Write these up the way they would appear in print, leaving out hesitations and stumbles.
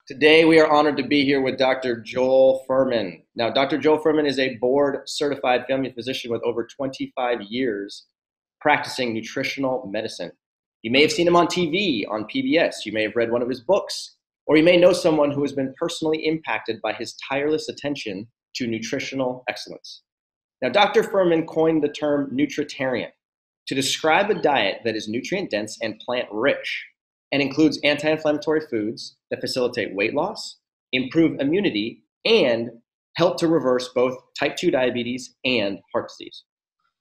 Today, we are honored to be here with Dr. Joel Fuhrman. Now, Dr. Joel Fuhrman is a board-certified family physician with over 25 years practicing nutritional medicine. You may have seen him on TV, on PBS. You may have read one of his books, or you may know someone who has been personally impacted by his tireless attention to nutritional excellence. Now, Dr. Fuhrman coined the term nutritarian to describe a diet that is nutrient-dense and plant-rich, and includes anti-inflammatory foods that facilitate weight loss, improve immunity, and help to reverse both type 2 diabetes and heart disease.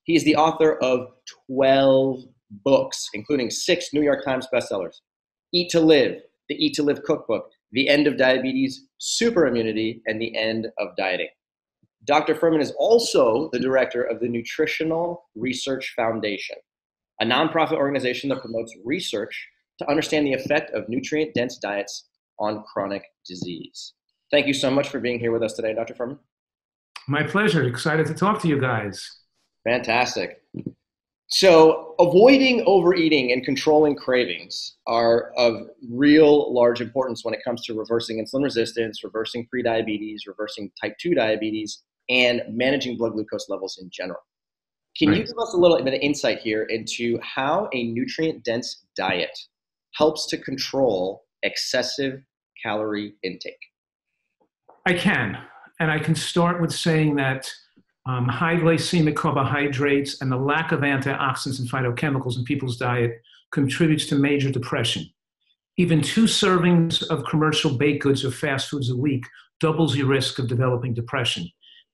He is the author of 12 books, including 6 New York Times bestsellers: Eat to Live, the Eat to Live Cookbook, The End of Diabetes, Super Immunity, and The End of Dieting. Dr. Fuhrman is also the director of the Nutritional Research Foundation, a nonprofit organization that promotes research to understand the effect of nutrient-dense diets on chronic disease. Thank you so much for being here with us today, Dr. Fuhrman. My pleasure. Excited to talk to you guys. Fantastic. So avoiding overeating and controlling cravings are of real large importance when it comes to reversing insulin resistance, reversing prediabetes, reversing type 2 diabetes, and managing blood glucose levels in general. Can you give us a little bit of insight here into how a nutrient-dense diet helps to control excessive calorie intake? I can. And I can start with saying that high glycemic carbohydrates and the lack of antioxidants and phytochemicals in people's diet contributes to major depression. Even 2 servings of commercial baked goods or fast foods a week doubles your risk of developing depression.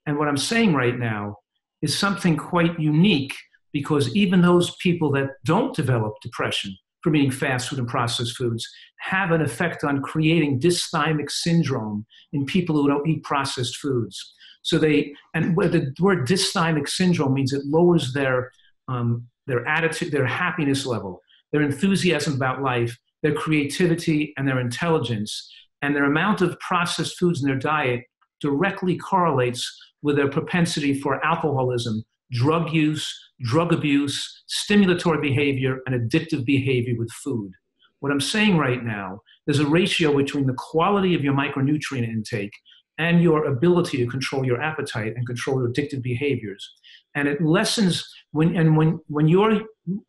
And what I'm saying right now is something quite unique, because even those people that don't develop depression from eating fast food and processed foods have an effect on creating dysthymic syndrome in people who don't eat processed foods. So and where the word dysthymic syndrome means it lowers their attitude, their happiness level, their enthusiasm about life, their creativity, and their intelligence. And their amount of processed foods in their diet directly correlates with their propensity for alcoholism, drug use, drug abuse, stimulatory behavior, and addictive behavior with food. What I'm saying right now, there's a ratio between the quality of your micronutrient intake and your ability to control your appetite and control your addictive behaviors. And it lessens, when you're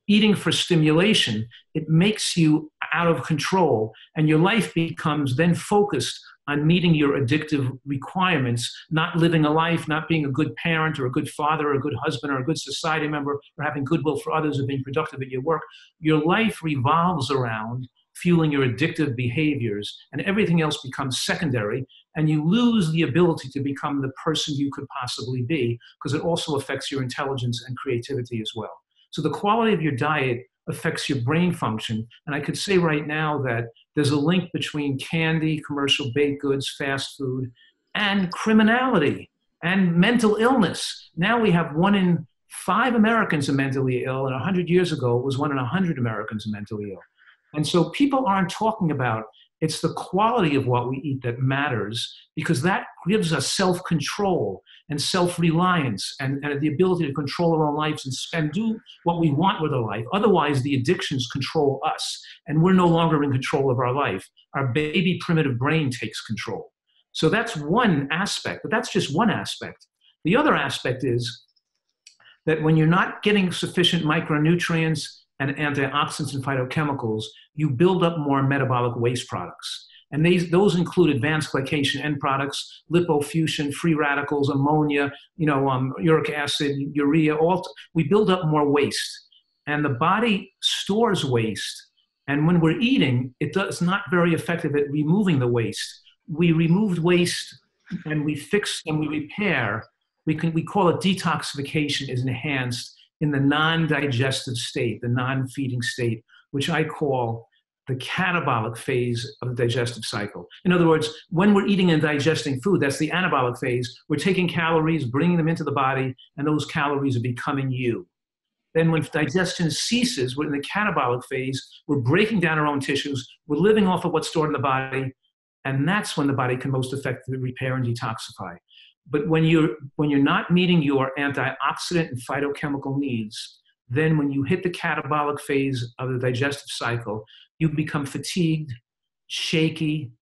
eating for stimulation, it makes you out of control, and your life becomes then focused on meeting your addictive requirements, not living a life, not being a good parent or a good father or a good husband or a good society member or having goodwill for others or being productive at your work. Your life revolves around fueling your addictive behaviors, and everything else becomes secondary, and you lose the ability to become the person you could possibly be, because it also affects your intelligence and creativity as well. So the quality of your diet affects your brain function. And I could say right now that there's a link between candy, commercial baked goods, fast food, and criminality and mental illness. Now we have 1 in 5 Americans are mentally ill, and 100 years ago it was 1 in 100 Americans are mentally ill. And so people aren't talking about it's the quality of what we eat that matters, because that gives us self-control and self-reliance and the ability to control our own lives and do what we want with our life. Otherwise, the addictions control us, and we're no longer in control of our life. Our baby primitive brain takes control. So that's one aspect, but that's just one aspect. The other aspect is that when you're not getting sufficient micronutrients and antioxidants and phytochemicals, you build up more metabolic waste products. And those include advanced glycation end products, lipofuscin, free radicals, ammonia, uric acid, urea. We build up more waste. And the body stores waste. And when we're eating, it's not very effective at removing the waste. We remove waste and we fix and we repair. We call it detoxification is enhanced in the non-digestive state, the non-feeding state, which I call the catabolic phase of the digestive cycle. In other words, when we're eating and digesting food, that's the anabolic phase. We're taking calories, bringing them into the body, and those calories are becoming you. Then when digestion ceases, we're in the catabolic phase, we're breaking down our own tissues, we're living off of what's stored in the body, and that's when the body can most effectively repair and detoxify. But when you're not meeting your antioxidant and phytochemical needs, then when you hit the catabolic phase of the digestive cycle, you become fatigued, shaky,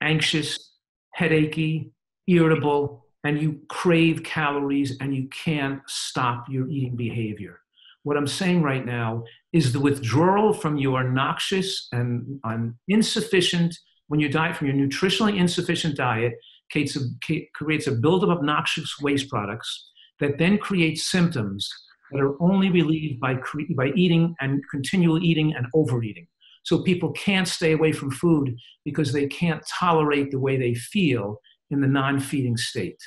anxious, headachy, irritable, and you crave calories and you can't stop your eating behavior. What I'm saying right now is the withdrawal from your noxious and insufficient, when you diet from your nutritionally insufficient diet, creates a buildup of noxious waste products that then creates symptoms that are only relieved by eating and continual eating and overeating. So people can't stay away from food because they can't tolerate the way they feel in the non-feeding state.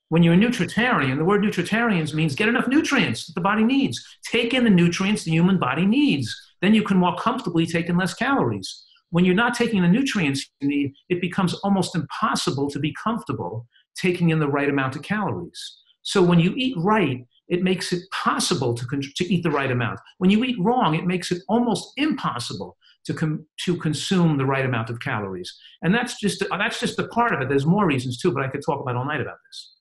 When you're a nutritarian, the word nutritarians means get enough nutrients that the body needs. Take in the nutrients the human body needs. Then you can more comfortably take in less calories. When you're not taking the nutrients you need, it becomes almost impossible to be comfortable taking in the right amount of calories. So when you eat right, it makes it possible to eat the right amount. When you eat wrong, it makes it almost impossible to consume the right amount of calories. And that's just a part of it. There's more reasons too, but I could talk about all night about this.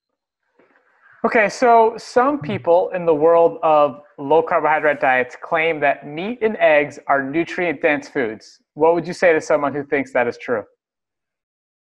Okay, so some people in the world of low carbohydrate diets claim that meat and eggs are nutrient-dense foods. What would you say to someone who thinks that is true?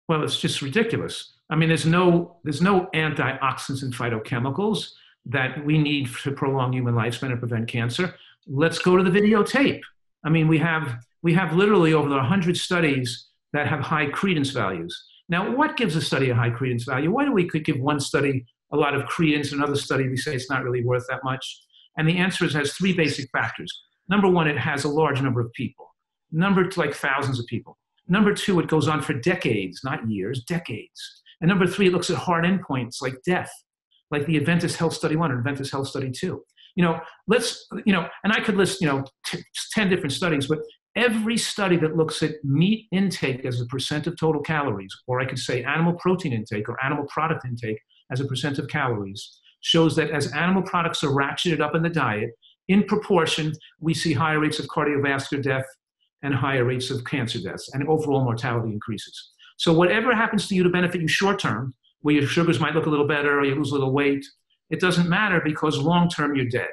Well, it's just ridiculous. I mean, there's no antioxidants and phytochemicals that we need to prolong human lifespan and prevent cancer. Let's go to the videotape. I mean, we have literally over 100 studies that have high credence values. Now, what gives a study a high credence value? Why do we could give one study a lot of credence, another study we say it's not really worth that much? And the answer is it has three basic factors. Number one, it has a large number of people. Number two, like thousands of people. Number two, it goes on for decades, not years, decades. And number three, it looks at hard endpoints like death, like the Adventist Health Study 1 or Adventist Health Study 2. And I could list, 10 different studies, but every study that looks at meat intake as a percent of total calories, or I could say animal protein intake or animal product intake as a percent of calories, shows that as animal products are ratcheted up in the diet, in proportion, we see higher rates of cardiovascular death and higher rates of cancer deaths, and overall mortality increases. So whatever happens to you to benefit you short term, where your sugars might look a little better or you lose a little weight, it doesn't matter because long term you're dead.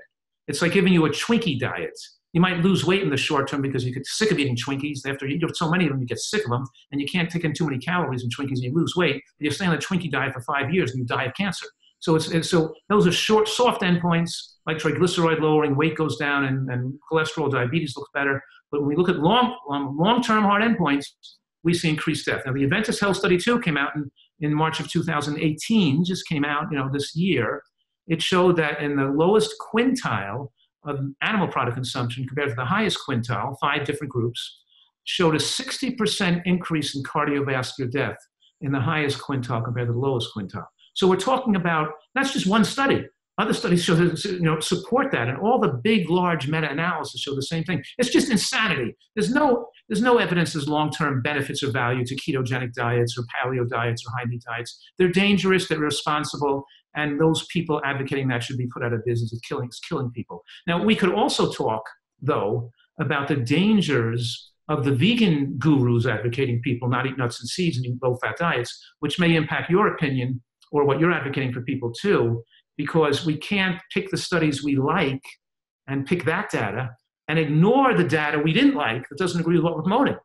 It's like giving you a Twinkie diet. You might lose weight in the short term because you get sick of eating Twinkies. After you eat so many of them, you get sick of them, and you can't take in too many calories in Twinkies and you lose weight. You stay on the Twinkie diet for 5 years and you die of cancer. So so those are short, soft endpoints like triglyceride lowering, weight goes down, and cholesterol, diabetes looks better. But when we look at long-term hard endpoints, we see increased death. Now, the Adventist Health Study 2 came out in March of 2018, just came out this year. It showed that in the lowest quintile of animal product consumption compared to the highest quintile, 5 different groups, showed a 60% increase in cardiovascular death in the highest quintile compared to the lowest quintile. So we're talking about, that's just one study. Other studies show that, support that, and all the big, large meta-analysis show the same thing. It's just insanity. There's no evidence there's long-term benefits or value to ketogenic diets or paleo diets or high-meat diets. They're dangerous, they're irresponsible, and those people advocating that should be put out of business. It's killing people. Now, we could also talk, though, about the dangers of the vegan gurus advocating people not eat nuts and seeds and eat low-fat diets, which may impact your opinion or what you're advocating for people too, because we can't pick the studies we like and pick that data and ignore the data we didn't like that doesn't agree with what we're promoting.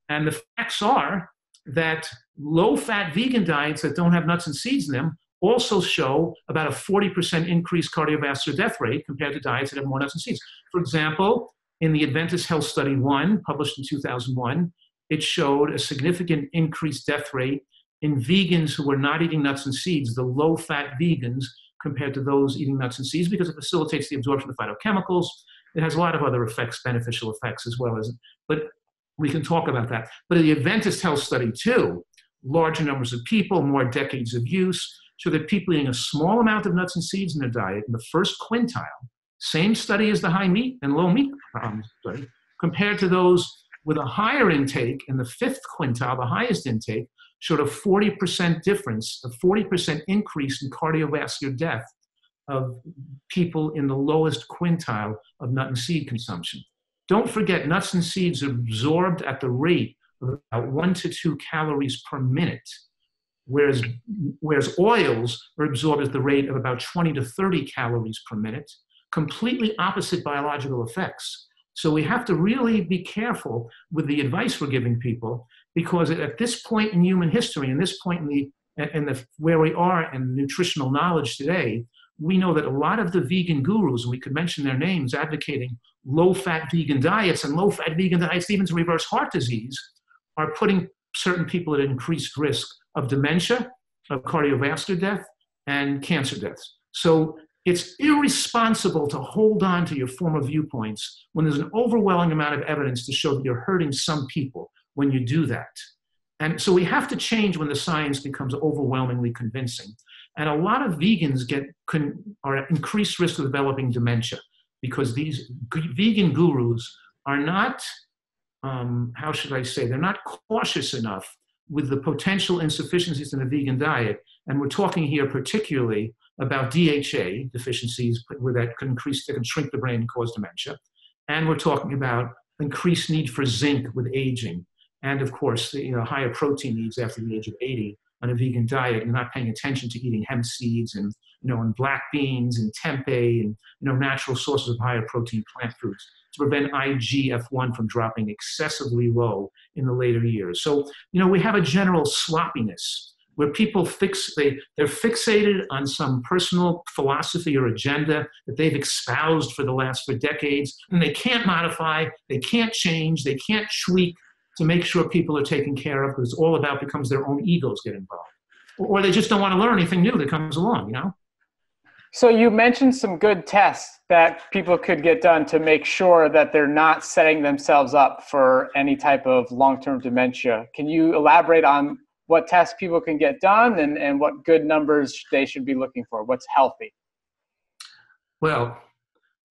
And the facts are that low-fat vegan diets that don't have nuts and seeds in them also show about a 40% increased cardiovascular death rate compared to diets that have more nuts and seeds. For example, in the Adventist Health Study 1, published in 2001, it showed a significant increased death rate in vegans who were not eating nuts and seeds, the low-fat vegans, compared to those eating nuts and seeds, because it facilitates the absorption of phytochemicals. It has a lot of other effects, beneficial effects as well as, but we can talk about that. But in the Adventist Health Study 2, larger numbers of people, more decades of use, show that people eating a small amount of nuts and seeds in their diet in the first quintile, same study as the high meat and low meat study, compared to those with a higher intake in the fifth quintile, the highest intake, showed a 40% difference, a 40% increase in cardiovascular death of people in the lowest quintile of nut and seed consumption. Don't forget, nuts and seeds are absorbed at the rate of about 1 to 2 calories per minute, whereas oils are absorbed at the rate of about 20 to 30 calories per minute, completely opposite biological effects. So we have to really be careful with the advice we're giving people, because at this point in human history, and this point where we are in nutritional knowledge today, we know that a lot of the vegan gurus, and we could mention their names, advocating low-fat vegan diets and low-fat vegan diets even to reverse heart disease, are putting certain people at increased risk of dementia, of cardiovascular death, and cancer deaths. So it's irresponsible to hold on to your former viewpoints when there's an overwhelming amount of evidence to show that you're hurting some people when you do that. And so we have to change when the science becomes overwhelmingly convincing. And a lot of vegans are at increased risk of developing dementia because these vegan gurus are not, how should I say, they're not cautious enough with the potential insufficiencies in the vegan diet. And we're talking here particularly about DHA deficiencies where that can shrink the brain and cause dementia. And we're talking about increased need for zinc with aging. And of course, the higher protein needs after the age of 80 on a vegan diet. You're not paying attention to eating hemp seeds and and black beans and tempeh and natural sources of higher protein plant foods to prevent IGF-1 from dropping excessively low in the later years. So we have a general sloppiness where people they're fixated on some personal philosophy or agenda that they've espoused for decades, and they can't modify, they can't change, they can't tweak to make sure people are taken care of, because it's all about becomes their own egos get involved. Or they just don't want to learn anything new that comes along, So you mentioned some good tests that people could get done to make sure that they're not setting themselves up for any type of long-term dementia. Can you elaborate on what tests people can get done and what good numbers they should be looking for? What's healthy? Well,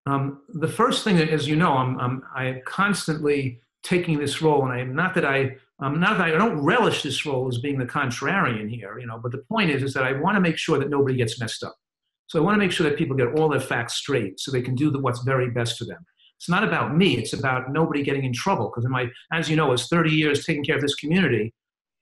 the first thing, as you know, I'm constantly taking this role, and I don't relish this role as being the contrarian here, but the point is that I want to make sure that nobody gets messed up. So I want to make sure that people get all their facts straight so they can do what's very best for them. It's not about me, it's about nobody getting in trouble, because as you know, as 30 years taking care of this community,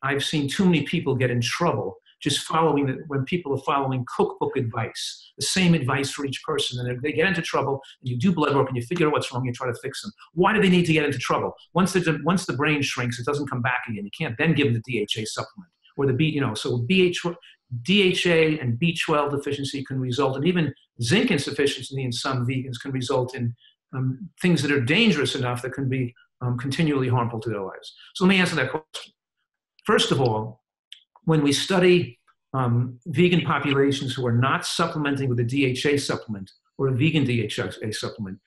I've seen too many people get in trouble just when people are following cookbook advice, the same advice for each person, and they get into trouble, and you do blood work and you figure out what's wrong, you try to fix them. Why do they need to get into trouble? Once the brain shrinks, it doesn't come back again. You can't then give them the DHA supplement or so DHA and B12 deficiency can result, and even zinc insufficiency in some vegans can result in things that are dangerous enough that can be continually harmful to their lives. So let me answer that question. First of all, when we study vegan populations who are not supplementing with a DHA supplement or a vegan DHA supplement,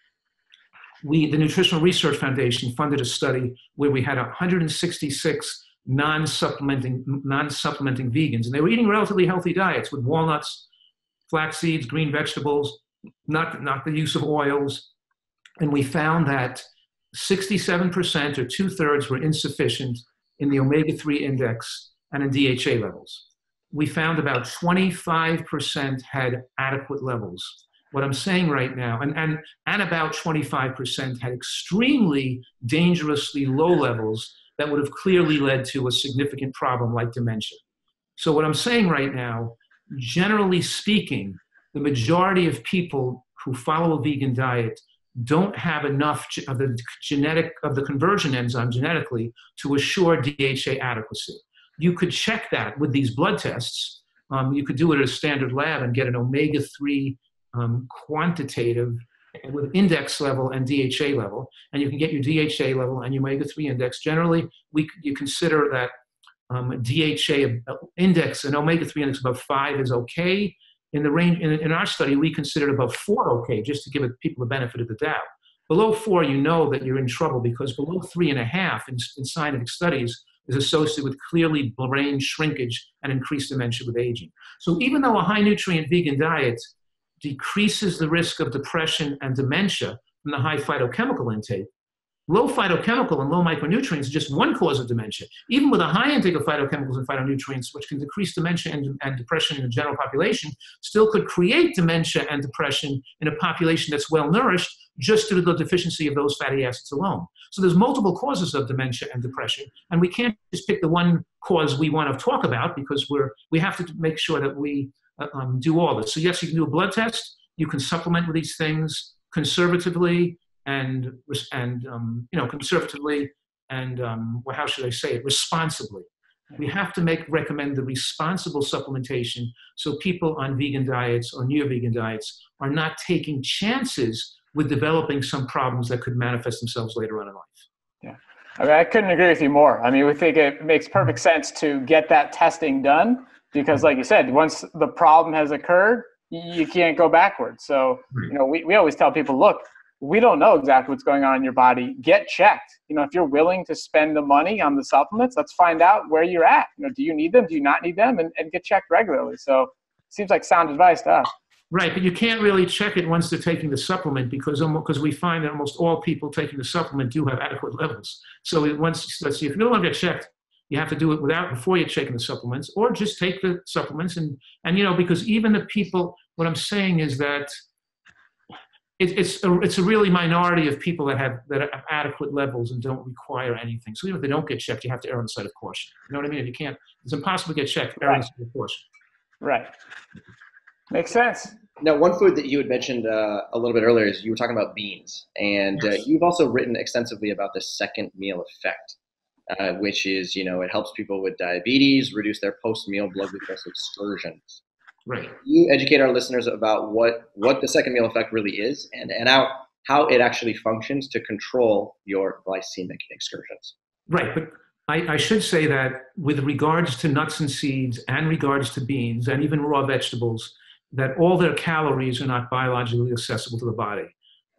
the Nutritional Research Foundation funded a study where we had 166 non-supplementing vegans, and they were eating relatively healthy diets with walnuts, flax seeds, green vegetables, not the use of oils, and we found that 67% or 2/3 were insufficient in the omega-3 index and in DHA levels. We found about 25% had adequate levels. What I'm saying right now, and about 25% had extremely dangerously low levels that would have clearly led to a significant problem like dementia. So what I'm saying right now, generally speaking, the majority of people who follow a vegan diet don't have enough of the conversion enzyme genetically to assure DHA adequacy. You could check that with these blood tests. You could do it at a standard lab and get an omega-3 quantitative with index level and DHA level, and you can get your DHA level and your omega-3 index. Generally, you consider that DHA index and omega-3 index above 5 is okay. In the range, in our study, we considered above 4 okay, just to give people the benefit of the doubt. Below 4, you know that you're in trouble, because below 3.5 in scientific studies is associated with clearly brain shrinkage and increased dementia with aging. So even though a high nutrient vegan diet decreases the risk of depression and dementia from the high phytochemical intake, low phytochemical and low micronutrients is just one cause of dementia. Even with a high intake of phytochemicals and phytonutrients, which can decrease dementia and depression in the general population, still could create dementia and depression in a population that's well nourished just due to the deficiency of those fatty acids alone. So there's multiple causes of dementia and depression, and we can't just pick the one cause we want to talk about, because we have to make sure that we do all this. So yes, you can do a blood test, you can supplement with these things conservatively, and conservatively, and well, how should I say it, responsibly. We have to recommend the responsible supplementation so people on vegan diets or near vegan diets are not taking chances with developing some problems that could manifest themselves later on in life. Yeah, I mean, I couldn't agree with you more. I mean, we think it makes perfect sense to get that testing done because, like you said, once the problem has occurred, you can't go backwards. So, we always tell people, look, we don't know exactly what's going on in your body. Get checked. If you're willing to spend the money on the supplements, let's find out where you're at. Do you need them? Do you not need them? And get checked regularly. So it seems like sound advice to us. Right, but you can't really check it once they're taking the supplement because we find that almost all people taking the supplement do have adequate levels. So let's see, if you don't want to get checked, you have to do it before you're taking the supplements, or just take the supplements and because even the people, what I'm saying is that it's a really minority of people that have adequate levels and don't require anything. So even if they don't get checked, you have to err on the side of caution. You know what I mean? If you can't, it's impossible to get checked. Err on the side of caution. Right. Makes sense. Now, one food that you had mentioned a little bit earlier is you were talking about beans, and Yes. You've also written extensively about the second meal effect, which is it helps people with diabetes reduce their post-meal blood glucose excursions. Right. You educate our listeners about what the second meal effect really is and how it actually functions to control your glycemic excursions. Right, but I should say that with regards to nuts and seeds and regards to beans and even raw vegetables, that all their calories are not biologically accessible to the body.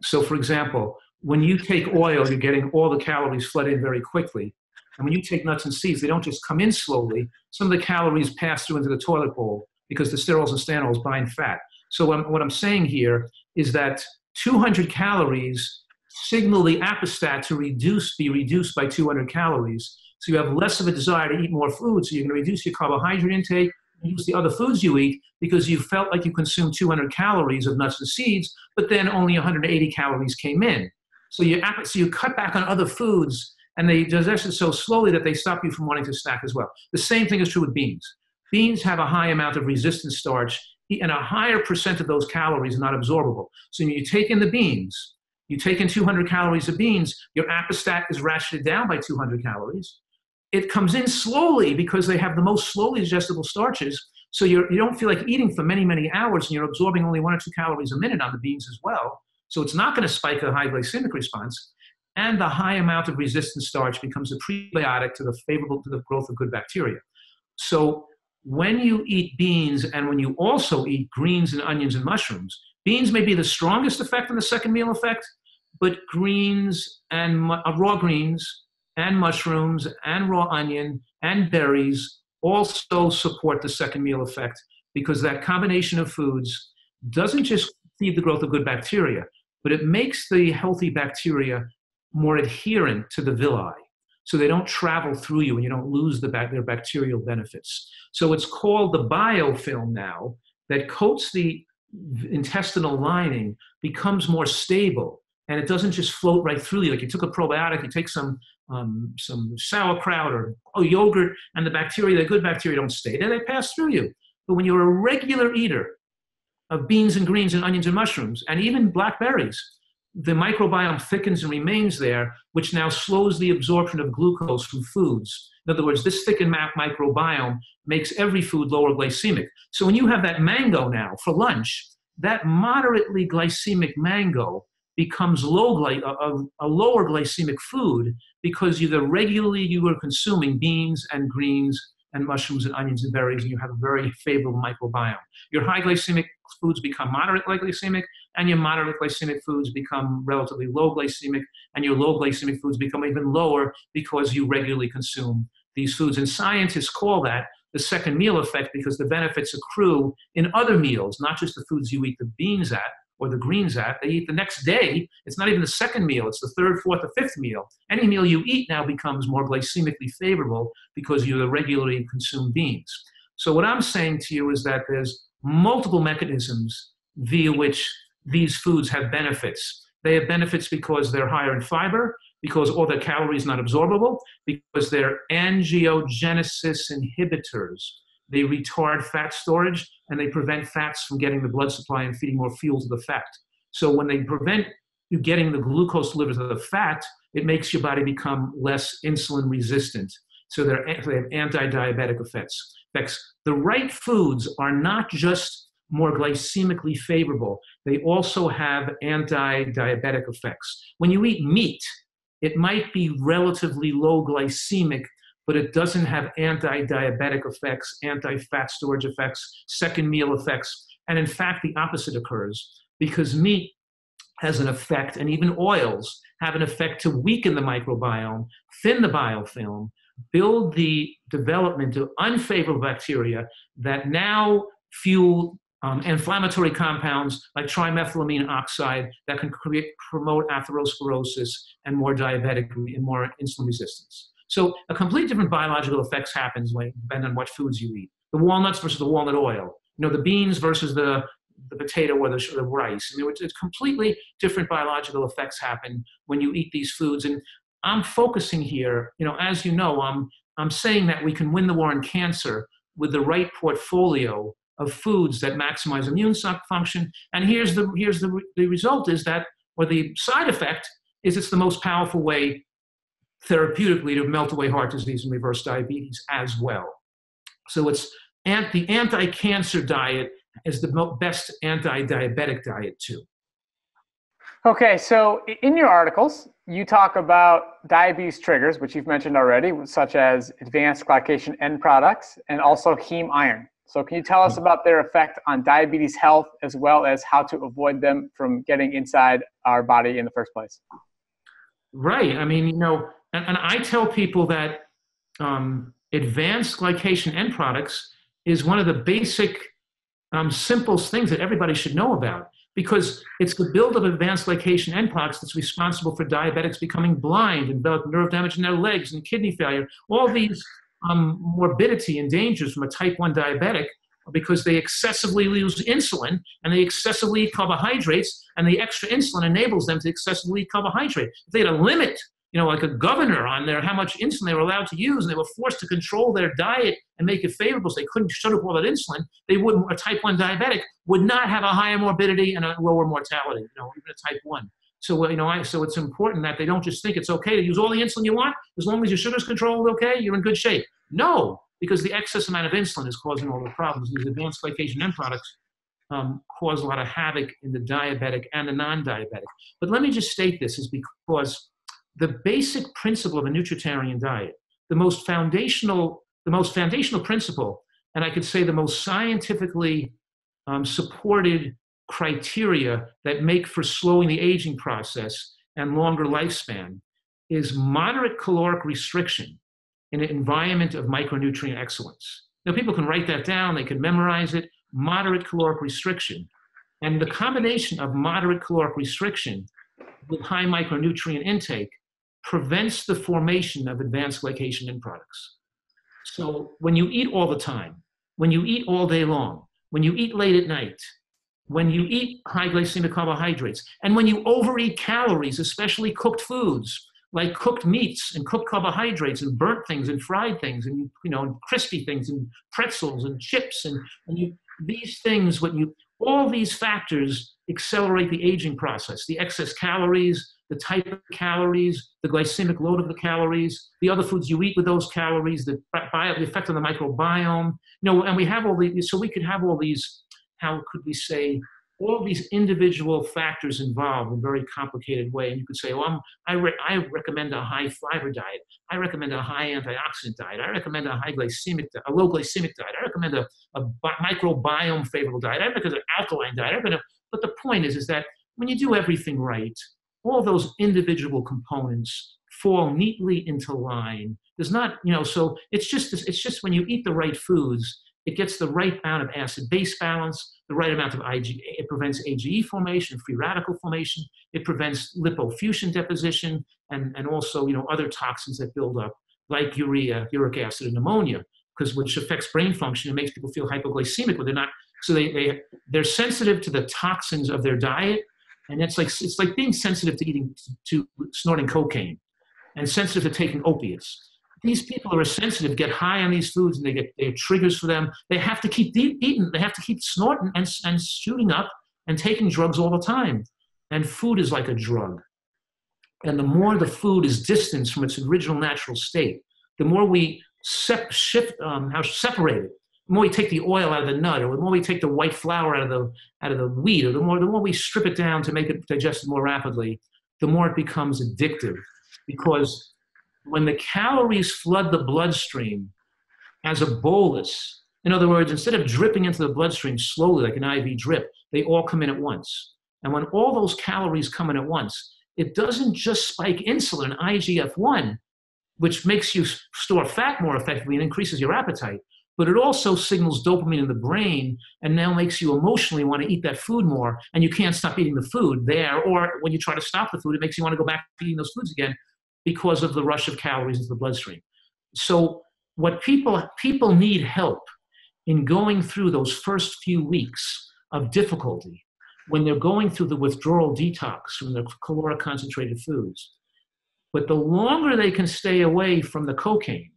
So for example, when you take oil, you're getting all the calories flood in very quickly. And when you take nuts and seeds, they don't just come in slowly. Some of the calories pass through into the toilet bowl because the sterols and stanols bind fat. So what I'm saying here is that 200 calories signal the apostat to be reduced by 200 calories. So you have less of a desire to eat more food. So you're going to reduce your carbohydrate intake, reduce the other foods you eat because you felt like you consumed 200 calories of nuts and seeds, but then only 180 calories came in. So you cut back on other foods and they digest it so slowly that they stop you from wanting to snack as well. The same thing is true with beans. Beans have a high amount of resistant starch and a higher percent of those calories are not absorbable. So when you take in the beans, you take in 200 calories of beans, your apostat is ratcheted down by 200 calories. It comes in slowly because they have the most slowly digestible starches. So you don't feel like eating for many, many hours and you're absorbing only 1 or 2 calories a minute on the beans as well. So it's not going to spike a high glycemic response. And the high amount of resistant starch becomes a prebiotic favorable to the growth of good bacteria. So when you eat beans and when you also eat greens and onions and mushrooms, beans may be the strongest effect on the second meal effect, but greens and raw greens and mushrooms and raw onion and berries also support the second meal effect because that combination of foods doesn't just feed the growth of good bacteria, but it makes the healthy bacteria more adherent to the villi. So they don't travel through you and you don't lose their bacterial benefits. So it's called the biofilm now that coats the intestinal lining becomes more stable and it doesn't just float right through you. Like you took a probiotic, you take some sauerkraut or yogurt and the good bacteria don't stay there, they pass through you. But when you're a regular eater of beans and greens and onions and mushrooms and even blackberries, the microbiome thickens and remains there, which now slows the absorption of glucose from foods. In other words, this thickened microbiome makes every food lower glycemic. So when you have that mango now for lunch, that moderately glycemic mango becomes a lower glycemic food because regularly you are consuming beans and greens and mushrooms and onions and berries, and you have a very favorable microbiome. Your high glycemic foods become moderate glycemic, and your moderate glycemic foods become relatively low glycemic, and your low glycemic foods become even lower because you regularly consume these foods. And scientists call that the second meal effect because the benefits accrue in other meals, not just the foods you eat the beans at or the greens at. They eat the next day. It's not even the second meal. It's the third, fourth, or fifth meal. Any meal you eat now becomes more glycemically favorable because you regularly consume beans. So what I'm saying to you is that there's multiple mechanisms via which these foods have benefits. They have benefits because they're higher in fiber, because all their calories not absorbable, because they're angiogenesis inhibitors. They retard fat storage and they prevent fats from getting the blood supply and feeding more fuel to the fat. So when they prevent you're getting the glucose delivered to the fat, it makes your body become less insulin resistant. So they have anti-diabetic effects. The right foods are not just more glycemically favorable, they also have anti-diabetic effects. When you eat meat, it might be relatively low glycemic, but it doesn't have anti-diabetic effects, anti-fat storage effects, second meal effects. And in fact, the opposite occurs because meat has an effect, and even oils have an effect to weaken the microbiome, thin the biofilm, build the development of unfavorable bacteria that now fuel inflammatory compounds like trimethylamine oxide that can promote atherosclerosis and more diabetic and more insulin resistance. So a complete different biological effects happens depending on what foods you eat. The walnuts versus the walnut oil. The beans versus the potato or the rice. It's completely different biological effects happen when you eat these foods. And I'm focusing here, as you know, I'm saying that we can win the war on cancer with the right portfolio of foods that maximize immune function. And here's the result is that, or the side effect is it's the most powerful way therapeutically to melt away heart disease and reverse diabetes as well. So it's the anti-cancer diet is the best anti-diabetic diet too. Okay, so in your articles, you talk about diabetes triggers, which you've mentioned already, such as advanced glycation end products and also heme iron. So can you tell us about their effect on diabetes health as well as how to avoid them from getting inside our body in the first place? Right. And I tell people that advanced glycation end products is one of the basic, simplest things that everybody should know about, because it's the build of advanced glycation end products that's responsible for diabetics becoming blind and developing nerve damage in their legs and kidney failure. All these morbidity and dangers from a type 1 diabetic because they excessively use insulin and they excessively eat carbohydrates, and the extra insulin enables them to excessively eat carbohydrate. If they had a limit, like a governor on how much insulin they were allowed to use, and they were forced to control their diet and make it favorable so they couldn't shut up all that insulin, a type 1 diabetic would not have a higher morbidity and a lower mortality, even a type 1. So, so it's important that they don't just think it's okay to use all the insulin you want, as long as your sugar's controlled okay, you're in good shape. No, because the excess amount of insulin is causing all the problems. These advanced glycation end products cause a lot of havoc in the diabetic and the non-diabetic. But let me just state this is because the basic principle of a nutritarian diet, the most foundational principle, and I could say the most scientifically supported criteria that make for slowing the aging process and longer lifespan is moderate caloric restriction in an environment of micronutrient excellence. Now, people can write that down, they can memorize it, moderate caloric restriction. And the combination of moderate caloric restriction with high micronutrient intake prevents the formation of advanced glycation end products. So when you eat all the time, when you eat all day long, when you eat late at night, when you eat high glycemic carbohydrates, and when you overeat calories, especially cooked foods, like cooked meats and cooked carbohydrates and burnt things and fried things and crispy things and pretzels and chips these things, all these factors accelerate the aging process. The excess calories, the type of calories, the glycemic load of the calories, the other foods you eat with those calories, the effect on the microbiome, and we have all these. So we could have all these. How could we say? All these individual factors involved in a very complicated way. And you could say, well, I recommend a high fiber diet. I recommend a high antioxidant diet. I recommend a low glycemic diet. I recommend a microbiome favorable diet. I recommend an alkaline diet. But the point is that when you do everything right, all those individual components fall neatly into line. There's not, so it's just when you eat the right foods, it gets the right amount of acid-base balance, the right amount of IgE. It prevents AGE formation, free radical formation. It prevents lipofuscin deposition, and also other toxins that build up, like urea, uric acid, and ammonia, which affects brain function and makes people feel hypoglycemic, but they're not. So they're sensitive to the toxins of their diet, and it's like being sensitive to snorting cocaine, and sensitive to taking opiates. These people are sensitive, get high on these foods, and they're triggers for them. They have to keep eating. They have to keep snorting and shooting up and taking drugs all the time. And food is like a drug. And the more the food is distanced from its original natural state, the more we separate it, the more we take the oil out of the nut, or the more we take the white flour out of the wheat, or the more we strip it down to make it digested more rapidly, the more it becomes addictive. Because when the calories flood the bloodstream as a bolus, in other words, instead of dripping into the bloodstream slowly like an IV drip, they all come in at once. And when all those calories come in at once, it doesn't just spike insulin, IGF-1, which makes you store fat more effectively and increases your appetite, but it also signals dopamine in the brain and now makes you emotionally want to eat that food more, and you can't stop eating the food there, or when you try to stop the food, it makes you want to go back to eating those foods again because of the rush of calories into the bloodstream. So what people need help in going through those first few weeks of difficulty when they're going through the withdrawal detox from the caloric concentrated foods. But the longer they can stay away from the cocaine,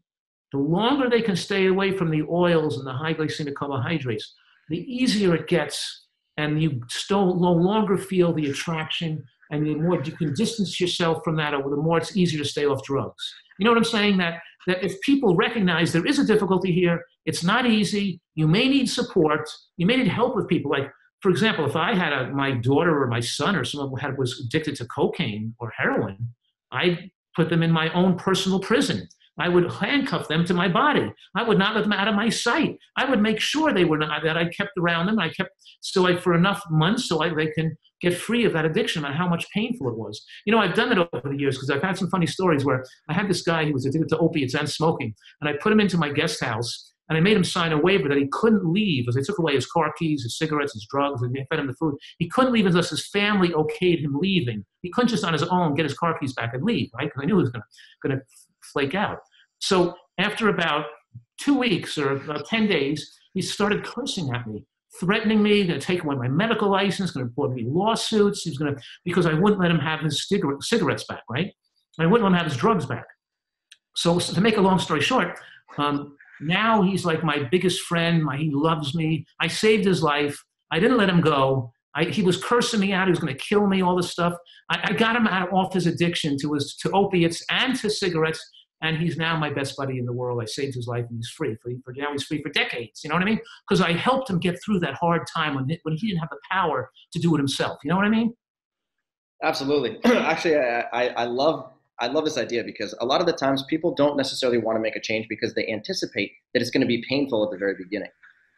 the longer they can stay away from the oils and the high glycemic carbohydrates, the easier it gets, and you still no longer feel the attraction, and the more you can distance yourself from that, the more it's easier to stay off drugs. You know what I'm saying? That if people recognize there is a difficulty here, it's not easy, you may need support, you may need help with people. Like, for example, if I had my daughter or my son or someone who was addicted to cocaine or heroin, I'd put them in my own personal prison. I would handcuff them to my body. I would not let them out of my sight. I would make sure they were not, that I kept around them. I kept still for enough months so they can get free of that addiction and how much painful it was. You know, I've done it over the years because I've had some funny stories where I had this guy who was addicted to opiates and smoking, and I put him into my guest house, and I made him sign a waiver that he couldn't leave as they took away his car keys, his cigarettes, his drugs, and they fed him the food. He couldn't leave unless his family okayed him leaving. He couldn't just on his own get his car keys back and leave, right? Because I knew he was going to flake out. So after about 2 weeks or about 10 days, he started cursing at me, threatening me, going to take away my medical license, going to report me lawsuits. He was going to, because I wouldn't let him have his cigarettes back, right? I wouldn't let him have his drugs back. So to make a long story short, now he's like my biggest friend. He loves me. I saved his life. I didn't let him go. He was cursing me out. He was going to kill me, all this stuff. I got him off his addiction to opiates and to cigarettes. And he's now my best buddy in the world. I saved his life, and he's free. Now he's free for decades. You know what I mean? Because I helped him get through that hard time when he didn't have the power to do it himself. You know what I mean? Absolutely. Actually, I love this idea because a lot of the times people don't necessarily want to make a change because they anticipate that it's going to be painful at the very beginning.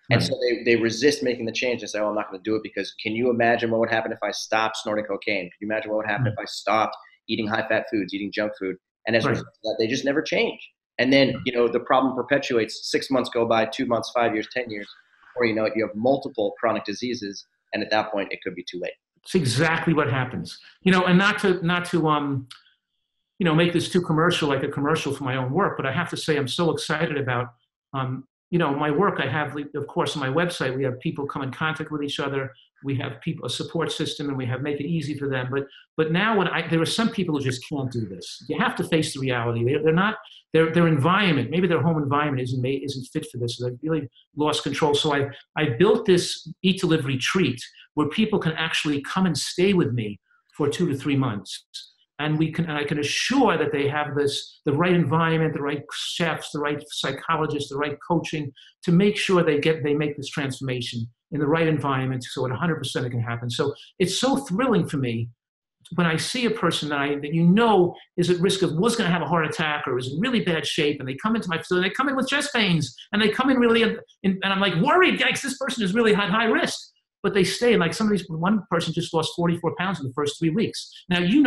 And so they resist making the change and say, oh, I'm not going to do it because can you imagine what would happen if I stopped snorting cocaine? Can you imagine what would happen if I stopped eating high-fat foods, eating junk food? And as a result of that, they just never change. And then, the problem perpetuates. 6 months go by, 2 months, 5 years, 10 years, or you have multiple chronic diseases. And at that point, it could be too late. It's exactly what happens. And not to make this too commercial, like a commercial for my own work, but I have to say I'm so excited about, my work. I have, of course, on my website, we have people come in contact with each other. We have a support system, and we have make it easy for them. But now there are some people who just can't do this. You have to face the reality. They're not, their environment, maybe their home environment isn't fit for this. So they've really lost control. So I built this Eat to Live retreat where people can actually come and stay with me for 2 to 3 months. And I can assure that they have the right environment, the right chefs, the right psychologists, the right coaching to make sure they make this transformation in the right environment so at 100% it can happen. So it's so thrilling for me when I see a person that is at risk was going to have a heart attack or is in really bad shape, and they come into my facility, they come in with chest pains, and they come in really, and I'm like worried, yikes, this person is really at high risk. But they stay, like one person just lost 44 pounds in the first 3 weeks. Now, you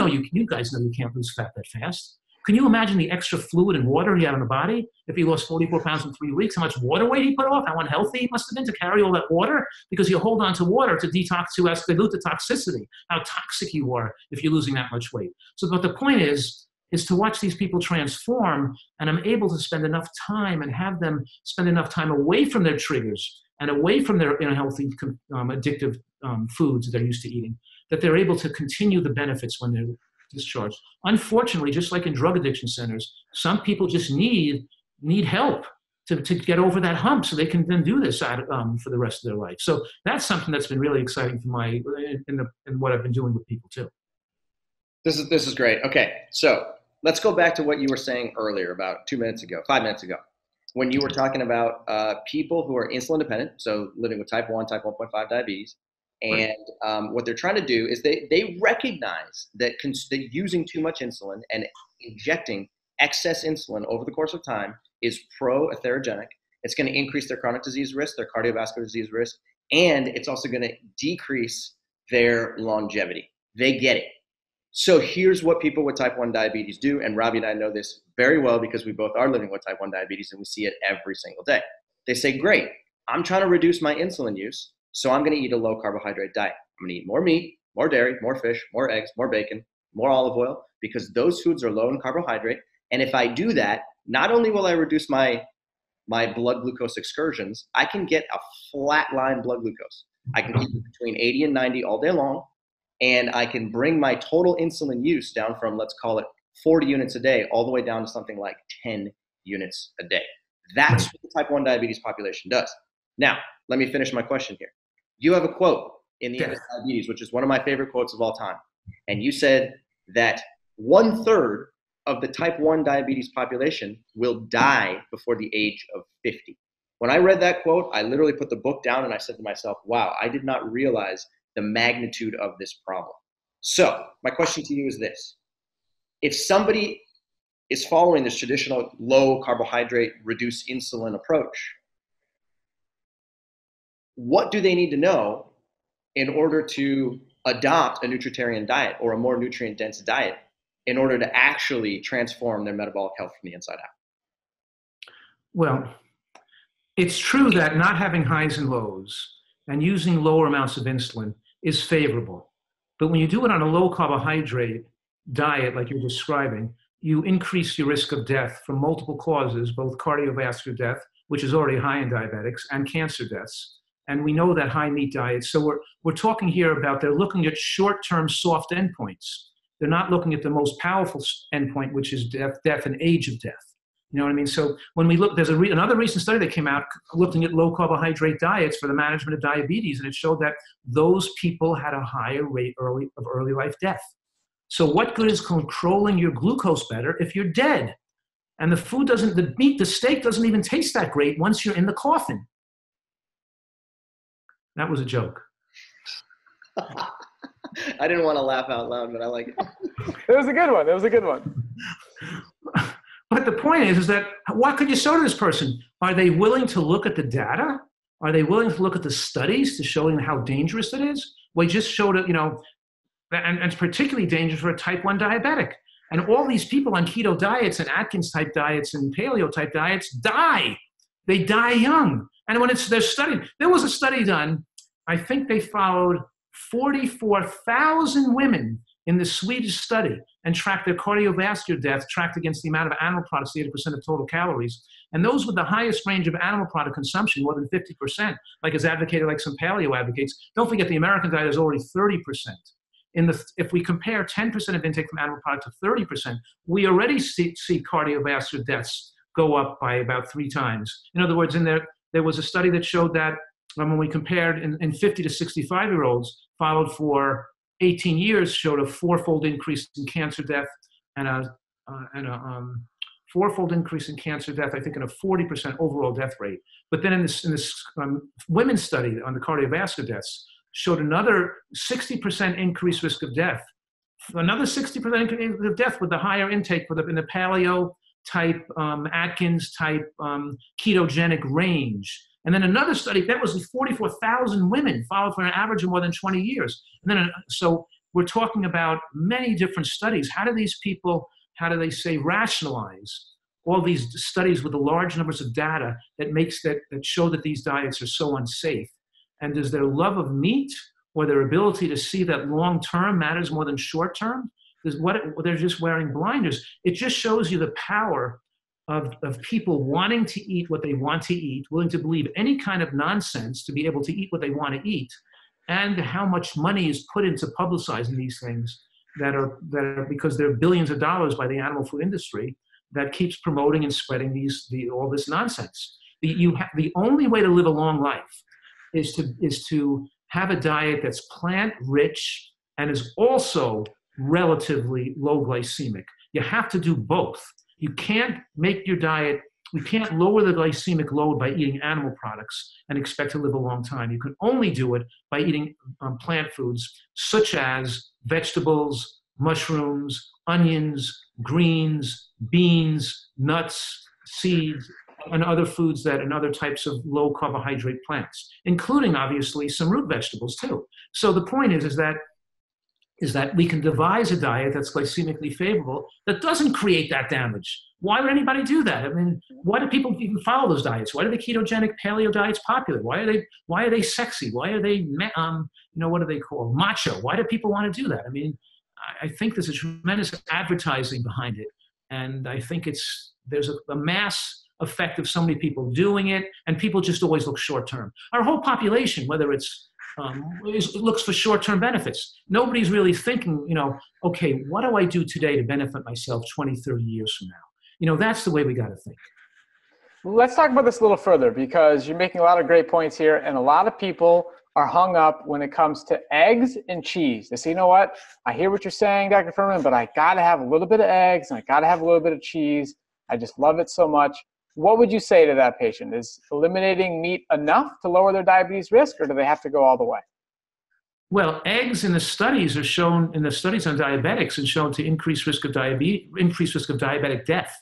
guys know you can't lose fat that fast. Can you imagine the extra fluid and water he had on the body if he lost 44 pounds in 3 weeks? How much water weight he put off? How unhealthy he must have been to carry all that water? Because you hold on to water to dilute the toxicity. How toxic you are if you're losing that much weight. So, but the point is to watch these people transform, and I'm able to spend enough time and have them spend enough time away from their triggers and away from their unhealthy, addictive foods they're used to eating, that they're able to continue the benefits when they're discharged. Unfortunately, just like in drug addiction centers, some people just need help to get over that hump so they can then do this for the rest of their life. So that's something that's been really exciting for in what I've been doing with people too. This is great. Okay, so let's go back to what you were saying earlier about 5 minutes ago, when you were talking about people who are insulin dependent, so living with type 1, type 1.5 diabetes. And what they're trying to do is they recognize that using too much insulin and injecting excess insulin over the course of time is pro-atherogenic. It's going to increase their chronic disease risk, their cardiovascular disease risk, and it's also going to decrease their longevity. They get it. So here's what people with type 1 diabetes do, and Robbie and I know this very well because we both are living with type 1 diabetes and we see it every single day. They say, great, I'm trying to reduce my insulin use, so I'm going to eat a low carbohydrate diet. I'm going to eat more meat, more dairy, more fish, more eggs, more bacon, more olive oil, because those foods are low in carbohydrate. And if I do that, not only will I reduce my blood glucose excursions, I can get a flat line blood glucose. I can keep it between 80 and 90 all day long, and I can bring my total insulin use down from, let's call it 40 units a day, all the way down to something like 10 units a day. That's what the type 1 diabetes population does. Now, let me finish my question here. You have a quote in the end of diabetes, which is one of my favorite quotes of all time. And you said that 1/3 of the type 1 diabetes population will die before the age of 50. When I read that quote, I literally put the book down and I said to myself, wow, I did not realize the magnitude of this problem. So my question to you is this. If somebody is following this traditional low carbohydrate, reduced insulin approach, what do they need to know in order to adopt a nutritarian diet or a more nutrient-dense diet in order to actually transform their metabolic health from the inside out? Well, it's true that not having highs and lows and using lower amounts of insulin is favorable. But when you do it on a low carbohydrate diet like you're describing, you increase your risk of death from multiple causes, both cardiovascular death, which is already high in diabetics, and cancer deaths. And we know that high meat diets. So we're talking here about they're looking at short-term soft endpoints. They're not looking at the most powerful endpoint, which is death and age of death. You know what I mean? So when we look, there's another recent study that came out looking at low carbohydrate diets for the management of diabetes, and it showed that those people had a higher rate of early life death. So what good is controlling your glucose better if you're dead? And the steak doesn't even taste that great once you're in the coffin. That was a joke. I didn't want to laugh out loud, but I like it. It was a good one. It was a good one. But the point is that what could you show to this person? Are they willing to look at the data? Are they willing to look at the studies to show them how dangerous it is? We just showed it, and it's particularly dangerous for a type 1 diabetic. And all these people on keto diets and Atkins type diets and paleo type diets die. They die young. And when they're studied, there was a study done, I think they followed 44,000 women in the Swedish study and tracked their cardiovascular death, tracked against the amount of animal products, the 80% of total calories. And those with the highest range of animal product consumption, more than 50%, like is advocated like some paleo advocates. Don't forget the American diet is already 30%. If we compare 10% of intake from animal product to 30%, we already see cardiovascular deaths go up by about 3 times. In other words, there was a study that showed that when we compared in 50 to 65-year-olds followed for 18 years, showed a 4-fold increase in cancer death and a 4-fold increase in cancer death, I think, and a 40% overall death rate. But then in this women's study on the cardiovascular deaths, showed another 60% increased risk of death, another 60% increase of death with the higher intake in the paleo type, Atkins type, ketogenic range. And then another study, that was 44,000 women followed for an average of more than 20 years. And then, so we're talking about many different studies. How do these people, rationalize all these studies with the large numbers of data that show that these diets are so unsafe? And does their love of meat or their ability to see that long-term matters more than short-term? They're just wearing blinders. It just shows you the power of people wanting to eat what they want to eat, willing to believe any kind of nonsense to be able to eat what they want to eat, and how much money is put into publicizing these things that are because they're billions of dollars by the animal food industry. that keeps promoting and spreading all this nonsense. The only way to live a long life is to have a diet that's plant-rich and is also relatively low glycemic. You have to do both. You can't lower the glycemic load by eating animal products and expect to live a long time. You can only do it by eating plant foods such as vegetables, mushrooms, onions, greens, beans, nuts, seeds, and other foods and other types of low carbohydrate plants, including obviously some root vegetables too. So the point is that we can devise a diet that's glycemically favorable that doesn't create that damage. Why would anybody do that? I mean, why do people even follow those diets? Why are the ketogenic paleo diets popular? Why are they sexy? Why are they, what are they called? Macho. Why do people want to do that? I mean, I think there's a tremendous advertising behind it. And I think there's a mass effect of so many people doing it, and people just always look short term. Our whole population, whether it looks for short-term benefits. Nobody's really thinking, okay, what do I do today to benefit myself 20, 30 years from now? That's the way we got to think. Let's talk about this a little further, because you're making a lot of great points here, and a lot of people are hung up when it comes to eggs and cheese. They say, you know what, I hear what you're saying, Dr. Fuhrman, but I got to have a little bit of eggs and I got to have a little bit of cheese. I just love it so much. What would you say to that patient? Is eliminating meat enough to lower their diabetes risk, or do they have to go all the way? Well, eggs in the studies on diabetics and shown to increase risk of diabetic death.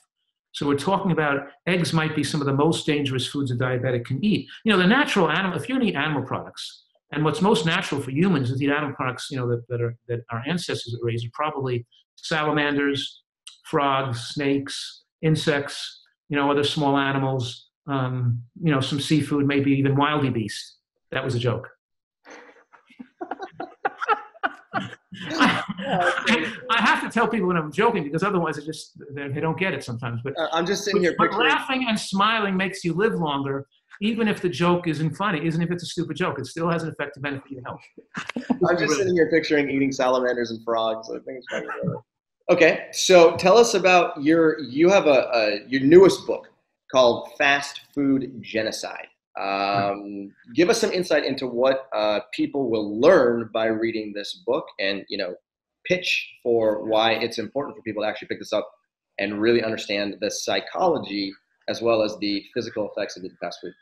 So we're talking about eggs might be some of the most dangerous foods a diabetic can eat. The natural animal, if you eat animal products, and what's most natural for humans is to eat animal products, that our ancestors raised are probably salamanders, frogs, snakes, insects, other small animals, some seafood, maybe even wildebeest. That was a joke. I have to tell people when I'm joking, because otherwise they don't get it sometimes. But I'm just sitting here picturing. Laughing and smiling makes you live longer, even if the joke isn't funny, even if it's a stupid joke. It still has an effect to benefit your health. I'm just sitting here picturing eating salamanders and frogs. I think it's funny. Okay, so tell us about your newest book called Fast Food Genocide. Give us some insight into what people will learn by reading this book, and pitch for why it's important for people to actually pick this up and really understand the psychology as well as the physical effects of eating fast food.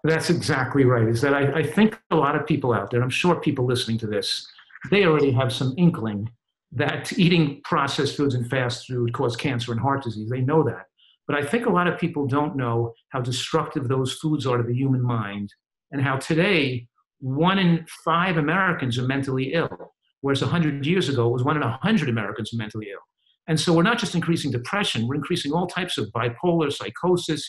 That's exactly right. Is that I think a lot of people out there, I'm sure people listening to this, they already have some inkling that eating processed foods and fast food cause cancer and heart disease. They know that. But I think a lot of people don't know how destructive those foods are to the human mind, and how today 1 in 5 Americans are mentally ill, whereas 100 years ago it was 1 in 100 Americans were mentally ill. And so we're not just increasing depression, we're increasing all types of bipolar, psychosis,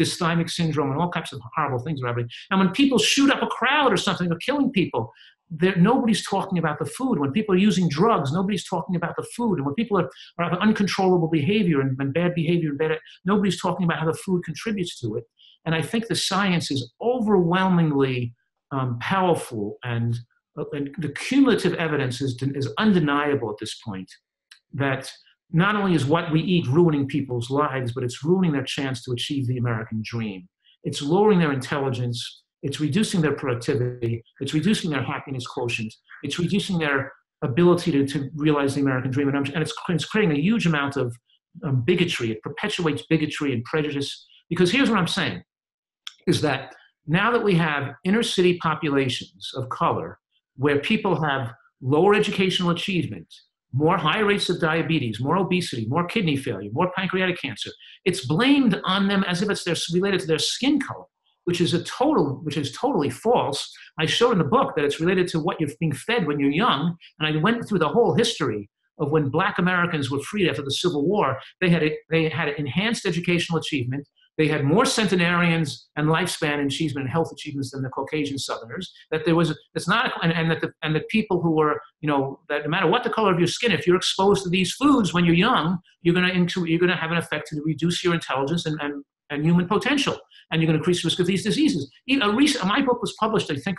dysthymic syndrome, and all types of horrible things are happening. And when people shoot up a crowd or something, or killing people, nobody's talking about the food. When people are using drugs, nobody's talking about the food. And when people have uncontrollable behavior and bad behavior, nobody's talking about how the food contributes to it. And I think the science is overwhelmingly powerful, and the cumulative evidence is undeniable at this point, that not only is what we eat ruining people's lives, but it's ruining their chance to achieve the American dream. It's lowering their intelligence. It's reducing their productivity. It's reducing their happiness quotient. It's reducing their ability to realize the American dream. And it's creating a huge amount of bigotry. It perpetuates bigotry and prejudice. Because here's what I'm saying, is that now that we have inner city populations of color, where people have lower educational achievement, more high rates of diabetes, more obesity, more kidney failure, more pancreatic cancer, it's blamed on them as if it's related to their skin color, which is totally false. I showed in the book that it's related to what you're being fed when you're young, and I went through the whole history of when Black Americans were freed after the Civil War. They had enhanced educational achievement. They had more centenarians and lifespan achievement and health achievements than the Caucasian Southerners. That the people who were, that no matter what the color of your skin, if you're exposed to these foods when you're young, you're going to have an effect to reduce your intelligence and human potential, and you're going to increase risk of these diseases. My book was published, I think,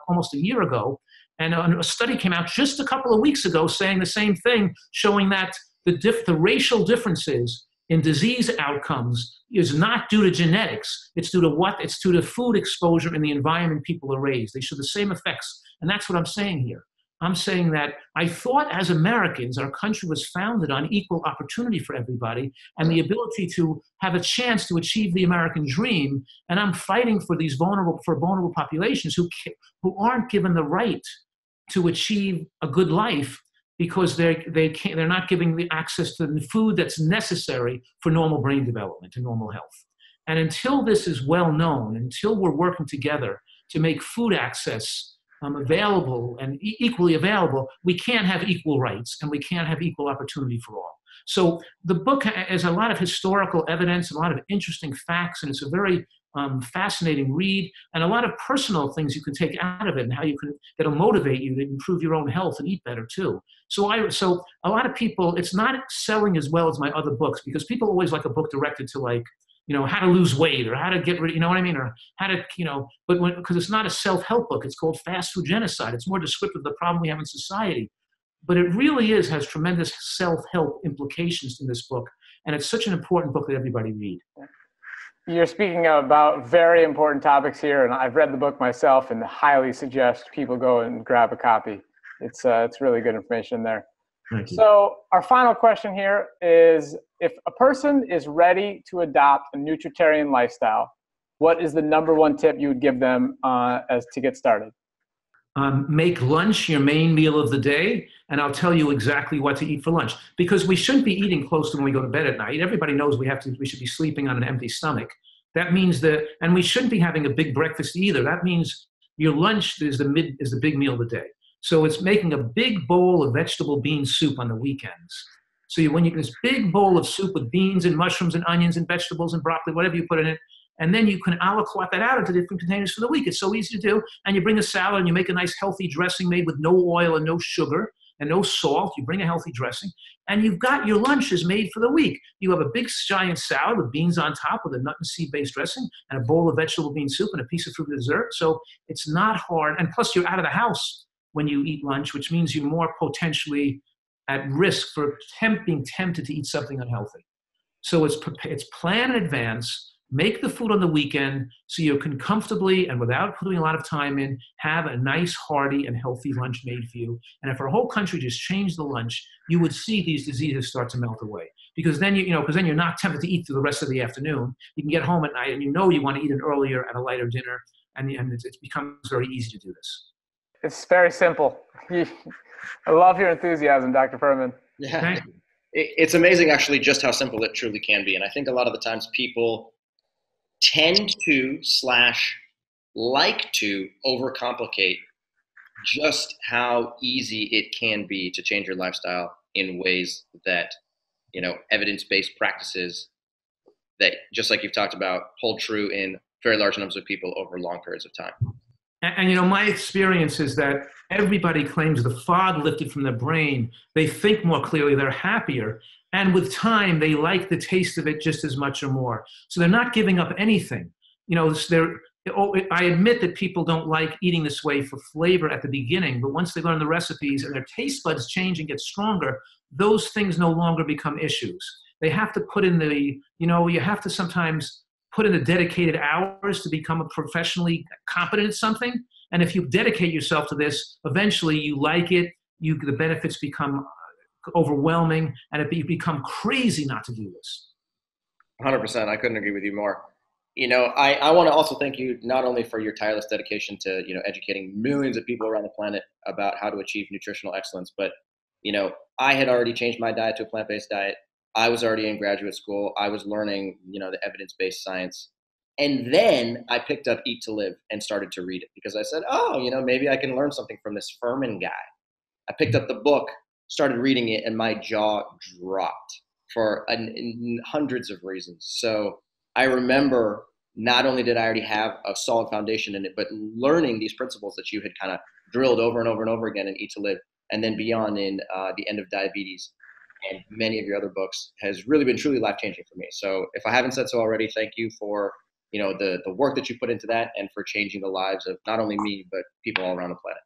almost a year ago, and a study came out just a couple of weeks ago saying the same thing, showing that the racial differences in disease outcomes is not due to genetics. It's due to what? It's due to food exposure in the environment people are raised. They show the same effects. And that's what I'm saying here. I'm saying that I thought as Americans, our country was founded on equal opportunity for everybody and the ability to have a chance to achieve the American dream. And I'm fighting for these vulnerable populations who aren't given the right to achieve a good life because they're not giving the access to the food that's necessary for normal brain development and normal health. And until this is well known, until we're working together to make food access available and equally available, we can't have equal rights and we can't have equal opportunity for all. So the book has a lot of historical evidence, a lot of interesting facts, and it's a very fascinating read, and a lot of personal things you can take out of it and how you can, that'll motivate you to improve your own health and eat better too. So a lot of people, it's not selling as well as my other books because people always like a book directed to like, how to lose weight or how to get rid, you know what I mean? Or how to, because it's not a self-help book. It's called Fast Food Genocide. It's more descriptive of the problem we have in society. But it really has tremendous self-help implications in this book. And it's such an important book that everybody read. You're speaking about very important topics here. And I've read the book myself and highly suggest people go and grab a copy. It's really good information there. Thank you. So our final question here is, if a person is ready to adopt a nutritarian lifestyle, what is the number one tip you would give them as to get started? Make lunch your main meal of the day, and I'll tell you exactly what to eat for lunch. Because we shouldn't be eating close to when we go to bed at night. Everybody knows we should be sleeping on an empty stomach. That means and we shouldn't be having a big breakfast either. That means your lunch is the big meal of the day. So it's making a big bowl of vegetable bean soup on the weekends. So when you get this big bowl of soup with beans and mushrooms and onions and vegetables and broccoli, whatever you put in it, and then you can aliquot that out into different containers for the week. It's so easy to do. And you bring a salad and you make a nice healthy dressing made with no oil and no sugar and no salt. You bring a healthy dressing and you've got your lunches made for the week. You have a big giant salad with beans on top with a nut and seed-based dressing and a bowl of vegetable bean soup and a piece of fruit dessert. So it's not hard. And plus you're out of the house when you eat lunch, which means you're more potentially at risk for being tempted to eat something unhealthy. So it's plan in advance. Make the food on the weekend so you can comfortably and without putting a lot of time in, have a nice, hearty, and healthy lunch made for you. And if our whole country just changed the lunch, you would see these diseases start to melt away. Because then you're not tempted to eat through the rest of the afternoon. You can get home at night and you want to eat an earlier and a lighter dinner, and it becomes very easy to do this. It's very simple. I love your enthusiasm, Dr. Fuhrman. Yeah, Thank you. It's amazing actually just how simple it truly can be. And I think a lot of the times people tend to like to overcomplicate just how easy it can be to change your lifestyle in ways that, evidence-based practices that, just like you've talked about, hold true in very large numbers of people over long periods of time. And my experience is that everybody claims the fog lifted from their brain. They think more clearly, they're happier. And with time, they like the taste of it just as much or more. So they're not giving up anything. I admit that people don't like eating this way for flavor at the beginning, but once they learn the recipes and their taste buds change and get stronger, those things no longer become issues. They have to put in you have to sometimes put in the dedicated hours to become a professionally competent at something. And if you dedicate yourself to this, eventually you like it, the benefits become overwhelming, and you become crazy not to do this. 100%. I couldn't agree with you more. I want to also thank you not only for your tireless dedication to, educating millions of people around the planet about how to achieve nutritional excellence, but, I had already changed my diet to a plant-based diet. I was already in graduate school. I was learning, the evidence-based science. And then I picked up Eat to Live and started to read it because I said, maybe I can learn something from this Fuhrman guy. I picked up the book, started reading it, and my jaw dropped for hundreds of reasons. So I remember not only did I already have a solid foundation in it, but learning these principles that you had kind of drilled over and over and over again in Eat to Live, and then beyond in The End of Diabetes and many of your other books has really been truly life-changing for me. So if I haven't said so already, thank you for the work that you put into that and for changing the lives of not only me, but people all around the planet.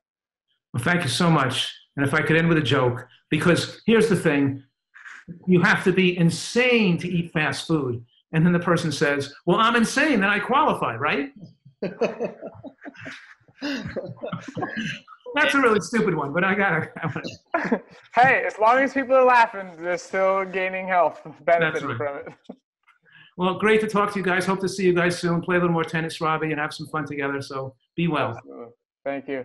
Well, thank you so much. And if I could end with a joke, because here's the thing, you have to be insane to eat fast food. And then the person says, well, I'm insane, then I qualify, right? That's a really stupid one, but I got it. Hey, as long as people are laughing, they're still gaining health, benefiting from it. Well, great to talk to you guys. Hope to see you guys soon. Play a little more tennis, Robbie, and have some fun together. So be well. Absolutely. Thank you.